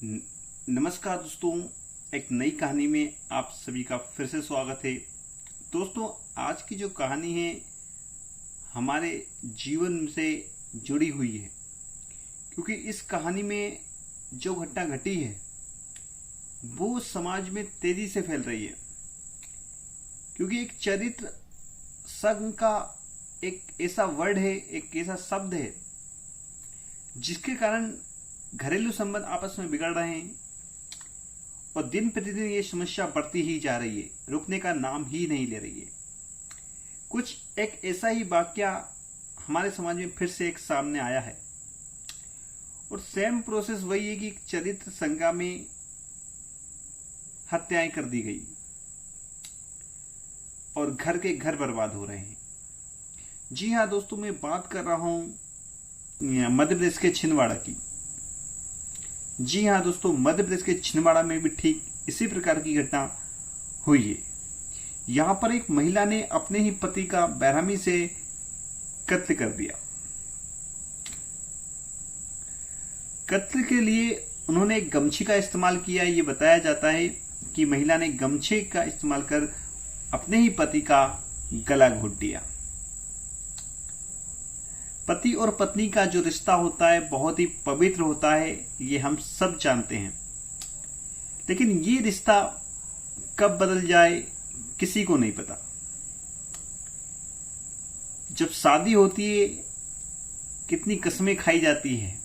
न- नमस्कार दोस्तों, एक नई कहानी में आप सभी का फिर से स्वागत है। दोस्तों, आज की जो कहानी है हमारे जीवन से जुड़ी हुई है, क्योंकि इस कहानी में जो घटना घटी है वो समाज में तेजी से फैल रही है। क्योंकि एक चरित्र संघ का एक ऐसा वर्ड है, एक ऐसा शब्द है जिसके कारण घरेलू संबंध आपस में बिगड़ रहे हैं और दिन प्रतिदिन ये समस्या बढ़ती ही जा रही है, रुकने का नाम ही नहीं ले रही है। कुछ एक ऐसा ही वाकया हमारे समाज में फिर से एक सामने आया है और सेम प्रोसेस वही है कि चरित्र संज्ञा में हत्याएं कर दी गई और घर के घर बर्बाद हो रहे हैं। जी हाँ दोस्तों, मैं बात कर रहा हूं मध्य प्रदेश के छिंदवाड़ा की। जी हाँ दोस्तों, मध्य प्रदेश के छिंदवाड़ा में भी ठीक इसी प्रकार की घटना हुई है। यहां पर एक महिला ने अपने ही पति का बेरहमी से कत्ल कर दिया। कत्ल के लिए उन्होंने एक गमछी का इस्तेमाल किया। ये बताया जाता है कि महिला ने गमछे का इस्तेमाल कर अपने ही पति का गला घोट दिया। पति और पत्नी का जो रिश्ता होता है बहुत ही पवित्र होता है, ये हम सब जानते हैं। लेकिन ये रिश्ता कब बदल जाए किसी को नहीं पता। जब शादी होती है कितनी कस्में खाई जाती हैं,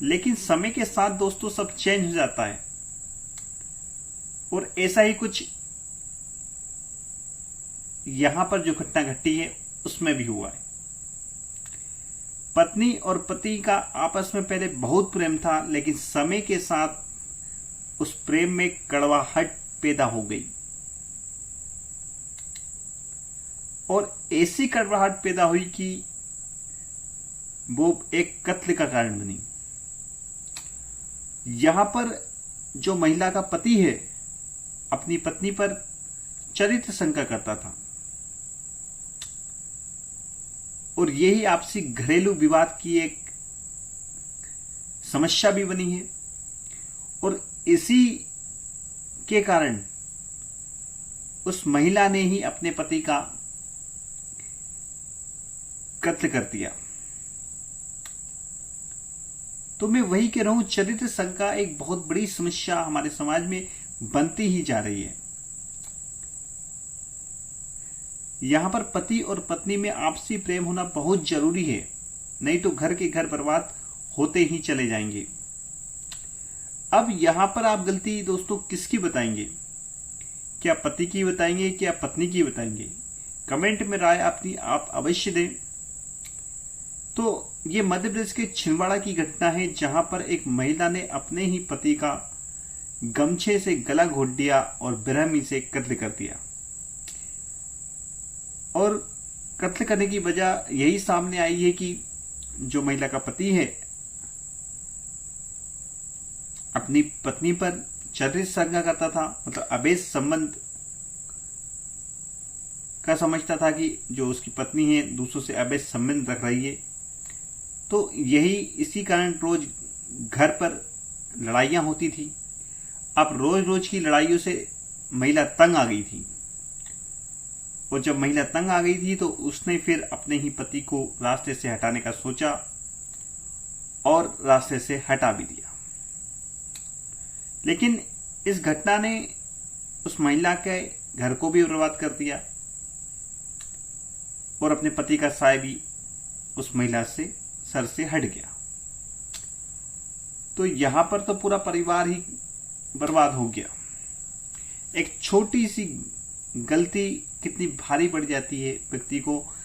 लेकिन समय के साथ दोस्तों सब चेंज हो जाता है। और ऐसा ही कुछ यहां पर जो घटना घटी है उसमें भी हुआ है। पत्नी और पति का आपस में पहले बहुत प्रेम था, लेकिन समय के साथ उस प्रेम में कड़वाहट पैदा हो गई और ऐसी कड़वाहट पैदा हुई कि वो एक कत्ल का कारण बनी। यहां पर जो महिला का पति है अपनी पत्नी पर चरित्र शंका करता था और यही आपसी घरेलू विवाद की एक समस्या भी बनी है। और इसी के कारण उस महिला ने ही अपने पति का कत्ल कर दिया। तो मैं वही कह रहा हूं, चरित्र शंका एक बहुत बड़ी समस्या हमारे समाज में बनती ही जा रही है। यहां पर पति और पत्नी में आपसी प्रेम होना बहुत जरूरी है, नहीं तो घर के घर बर्बाद होते ही चले जाएंगे। अब यहां पर आप गलती दोस्तों किसकी बताएंगे? क्या पति की बताएंगे, क्या पत्नी की बताएंगे? कमेंट में राय अपनी आप अवश्य दें। तो ये मध्य प्रदेश के छिंदवाड़ा की घटना है, जहां पर एक महिला ने अपने ही पति का गमछे से गला घोट दिया और बेरहमी से कत्ल कर दिया। और कत्ल करने की वजह यही सामने आई है कि जो महिला का पति है अपनी पत्नी पर चरित्र शंका करता था, मतलब अवैध संबंध का समझता था कि जो उसकी पत्नी है दूसरों से अवैध संबंध रख रही है। तो यही इसी कारण रोज घर पर लड़ाइयां होती थी। अब रोज रोज की लड़ाइयों से महिला तंग आ गई थी और जब महिला तंग आ गई थी तो उसने फिर अपने ही पति को रास्ते से हटाने का सोचा और रास्ते से हटा भी दिया। लेकिन इस घटना ने उस महिला के घर को भी बर्बाद कर दिया और अपने पति का साया भी उस महिला से सर से हट गया। तो यहां पर तो पूरा परिवार ही बर्बाद हो गया। एक छोटी सी गलती कितनी भारी पड़ जाती है व्यक्ति को,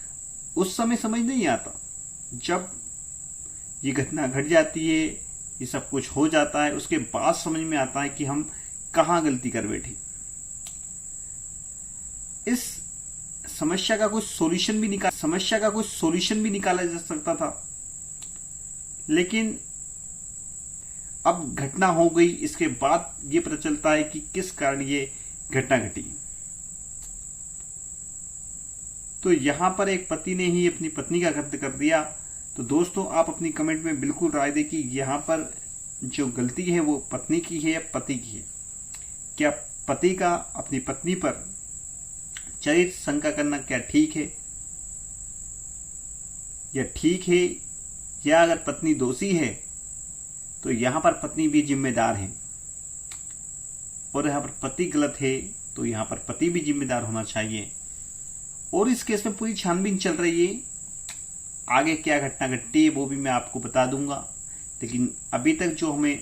उस समय समझ नहीं आता। जब ये घटना घट जाती है, ये सब कुछ हो जाता है, उसके बाद समझ में आता है कि हम कहां गलती कर बैठे। इस समस्या का कुछ सॉल्यूशन भी निकाला जा सकता था, लेकिन अब घटना हो गई। इसके बाद ये पता चलता है कि किस कारण ये घटना घटी। तो यहां पर एक पति ने ही अपनी पत्नी का कत्ल कर दिया। तो दोस्तों, आप अपनी कमेंट में बिल्कुल राय दें कि यहां पर जो गलती है वो पत्नी की है या पति की है? क्या पति का अपनी पत्नी पर चरित्र शंका करना क्या ठीक है या ठीक है? या अगर पत्नी दोषी है तो यहां पर पत्नी भी जिम्मेदार है, और यहां पर पति गलत है तो यहां पर पति भी जिम्मेदार होना चाहिए। और इस केस में पूरी छानबीन चल रही है। आगे क्या घटना घटती है वो भी मैं आपको बता दूंगा, लेकिन अभी तक जो हमें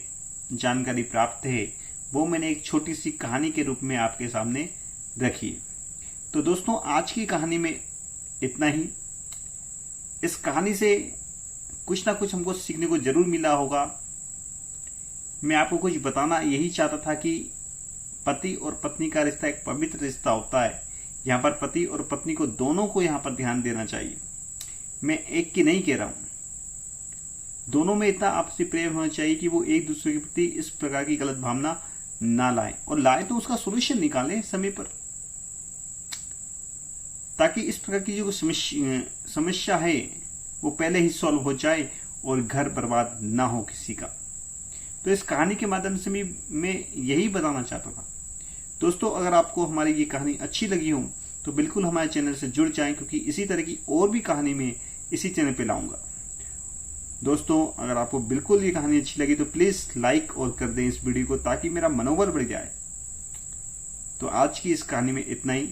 जानकारी प्राप्त है वो मैंने एक छोटी सी कहानी के रूप में आपके सामने रखी है। तो दोस्तों, आज की कहानी में इतना ही। इस कहानी से कुछ ना कुछ हमको सीखने को जरूर मिला होगा। मैं आपको कुछ बताना यही चाहता था कि पति और पत्नी का रिश्ता एक पवित्र रिश्ता होता है। यहाँ पर पति और पत्नी को दोनों को यहाँ पर ध्यान देना चाहिए। मैं एक की नहीं कह रहा हूं, दोनों में इतना आपसी प्रेम होना चाहिए कि वो एक दूसरे के प्रति इस प्रकार की गलत भावना ना लाए, और लाए तो उसका सोल्यूशन निकालें समय पर, ताकि इस प्रकार की जो समस्या है वो पहले ही सॉल्व हो जाए और घर बर्बाद ना हो किसी का। तो इस कहानी के माध्यम से मैं यही बताना चाहता था। दोस्तों, अगर आपको हमारी ये कहानी अच्छी लगी हो तो बिल्कुल हमारे चैनल से जुड़ जाएं, क्योंकि इसी तरह की और भी कहानी मैं इसी चैनल पे लाऊंगा। दोस्तों, अगर आपको बिल्कुल ये कहानी अच्छी लगी तो प्लीज लाइक और कर दें इस वीडियो को, ताकि मेरा मनोबल बढ़ जाए। तो आज की इस कहानी में इतना ही।